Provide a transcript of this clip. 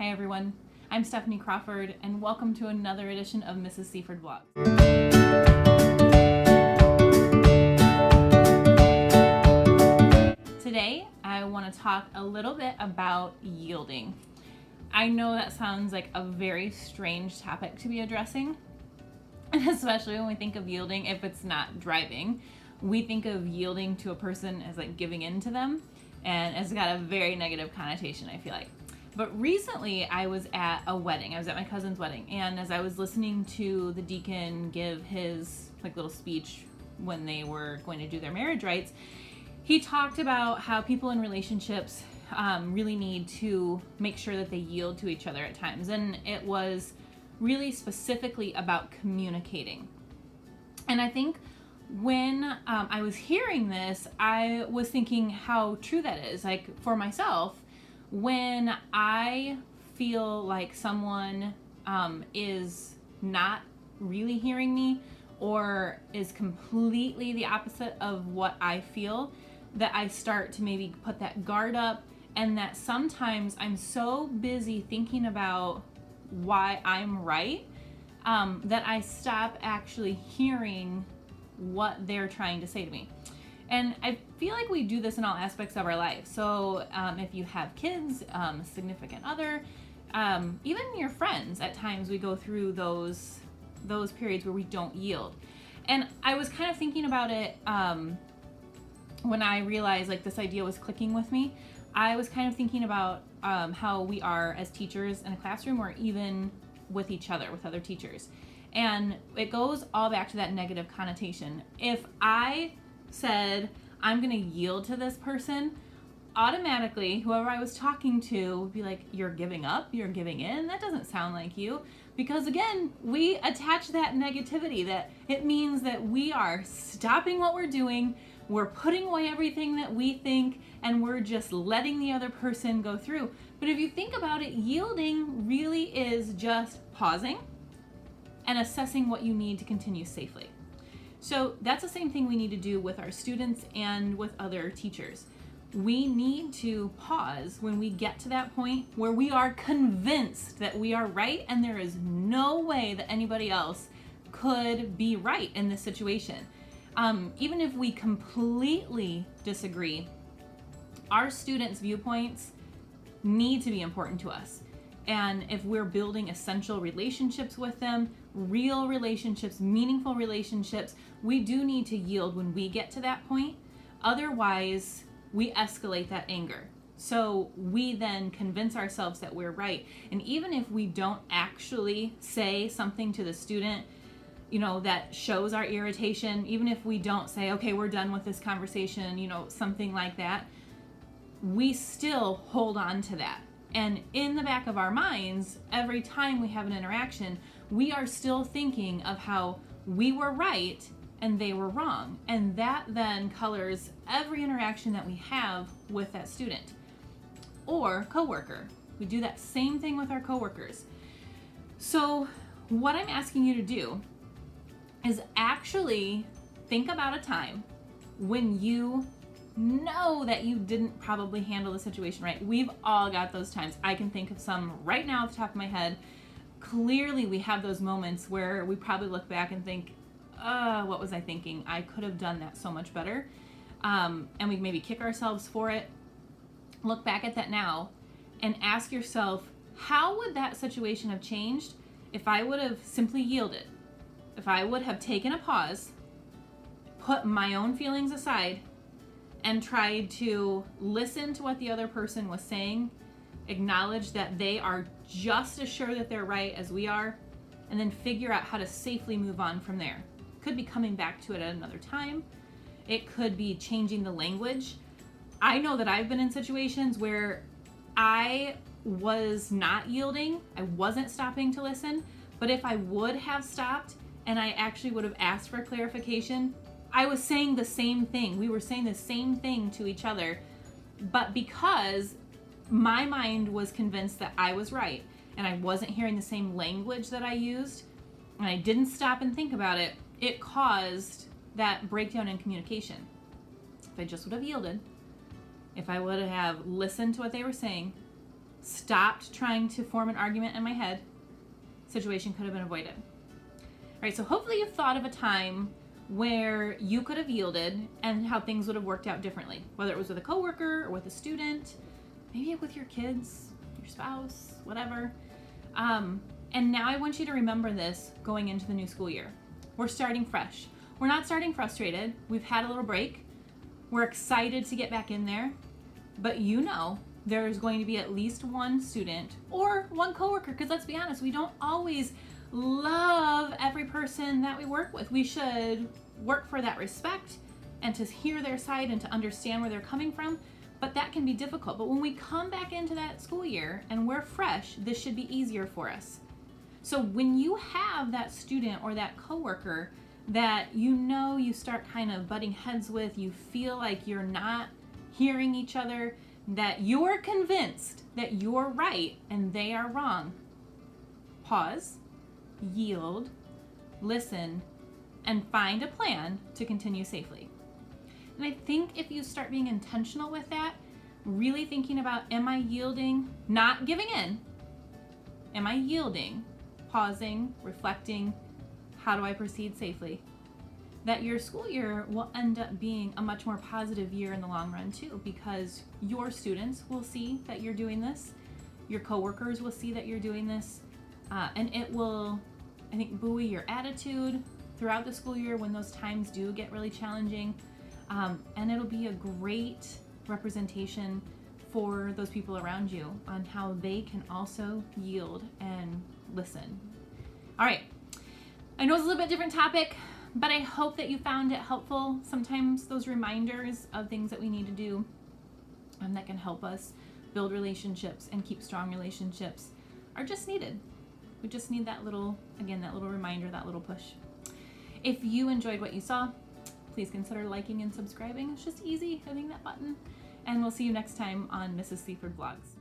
Hi everyone, I'm Stephanie Crawford and welcome to another edition of Mrs. Cford Vlogs. Today I want to talk a little bit about yielding. I know that sounds like a very strange topic to be addressing, especially when we think of yielding if it's not driving. We think of yielding to a person as like giving in to them, and it's got a very negative connotation, I feel like. But recently I was at a wedding. I was at my cousin's wedding, and as I was listening to the deacon give his like little speech when they were going to do their marriage rites, he talked about how people in relationships really need to make sure that they yield to each other at times. And it was really specifically about communicating. And I think when I was hearing this, I was thinking how true that is. Like for myself, when I feel like someone is not really hearing me or is completely the opposite of what I feel, that I start to maybe put that guard up, and that sometimes I'm so busy thinking about why I'm right that I stop actually hearing what they're trying to say to me. And I feel like we do this in all aspects of our life. So if you have kids, significant other, even your friends, at times we go through those periods where we don't yield. And I was kind of thinking about it when I realized like this idea was clicking with me. I was kind of thinking about how we are as teachers in a classroom, or even with each other, with other teachers. And it goes all back to that negative connotation. If I said, I'm going to yield to this person, automatically, whoever I was talking to would be like, you're giving up, you're giving in, that doesn't sound like you. Because again, we attach that negativity, that it means that we are stopping what we're doing, we're putting away everything that we think, and we're just letting the other person go through. But if you think about it, yielding really is just pausing and assessing what you need to continue safely. So that's the same thing we need to do with our students and with other teachers. We need to pause when we get to that point where we are convinced that we are right and there is no way that anybody else could be right in this situation. Even if we completely disagree, our students' viewpoints need to be important to us. And if we're building essential relationships with them, real relationships, meaningful relationships, we do need to yield when we get to that point. Otherwise, we escalate that anger. So we then convince ourselves that we're right. And even if we don't actually say something to the student, that shows our irritation, even if we don't say, okay, we're done with this conversation, something like that, we still hold on to that. And in the back of our minds, every time we have an interaction, we are still thinking of how we were right and they were wrong. And that then colors every interaction that we have with that student or coworker. We do that same thing with our coworkers. So what I'm asking you to do is actually think about a time when you know that you didn't probably handle the situation right. We've all got those times. I can think of some right now off the top of my head. Clearly we have those moments where we probably look back and think, what was I thinking? I could have done that so much better. And we maybe kick ourselves for it. Look back at that now and ask yourself, how would that situation have changed if I would have simply yielded? If I would have taken a pause, put my own feelings aside, and tried to listen to what the other person was saying, acknowledge that they are just as sure that they're right as we are, and then figure out how to safely move on from there. Could be coming back to it at another time. It could be changing the language. I know that I've been in situations where I was not yielding, I wasn't stopping to listen, but if I would have stopped and I actually would have asked for clarification, I was saying the same thing. We were saying the same thing to each other, but because my mind was convinced that I was right and I wasn't hearing the same language that I used, and I didn't stop and think about it, it caused that breakdown in communication. If I just would have yielded, if I would have listened to what they were saying, stopped trying to form an argument in my head, situation could have been avoided. All right, so hopefully you've thought of a time where you could have yielded and how things would have worked out differently, whether it was with a coworker or with a student, maybe with your kids, your spouse, whatever. And now I want you to remember this going into the new school year. We're starting fresh. We're not starting frustrated. We've had a little break. We're excited to get back in there, but you know there's going to be at least one student or one coworker, because let's be honest, we don't always love every person that we work with. We should work for that respect and to hear their side and to understand where they're coming from, but that can be difficult. But when we come back into that school year and we're fresh, this should be easier for us. So when you have that student or that coworker that you know you start kind of butting heads with, you feel like you're not hearing each other, that you're convinced that you're right and they are wrong, pause, yield, listen, and find a plan to continue safely. And I think if you start being intentional with that, really thinking about, am I yielding, not giving in, am I yielding, pausing, reflecting, how do I proceed safely, that your school year will end up being a much more positive year in the long run too, because your students will see that you're doing this, your coworkers will see that you're doing this, and it will, I think, buoy your attitude throughout the school year when those times do get really challenging, and it'll be a great representation for those people around you on how they can also yield and listen. All right, I know it's a little bit different topic, but I hope that you found it helpful. Sometimes those reminders of things that we need to do that can help us build relationships and keep strong relationships are just needed. We just need that little, again, that little reminder, that little push. If you enjoyed what you saw, please consider liking and subscribing. It's just easy, hitting that button. And we'll see you next time on Mrs. Cford Vlogs.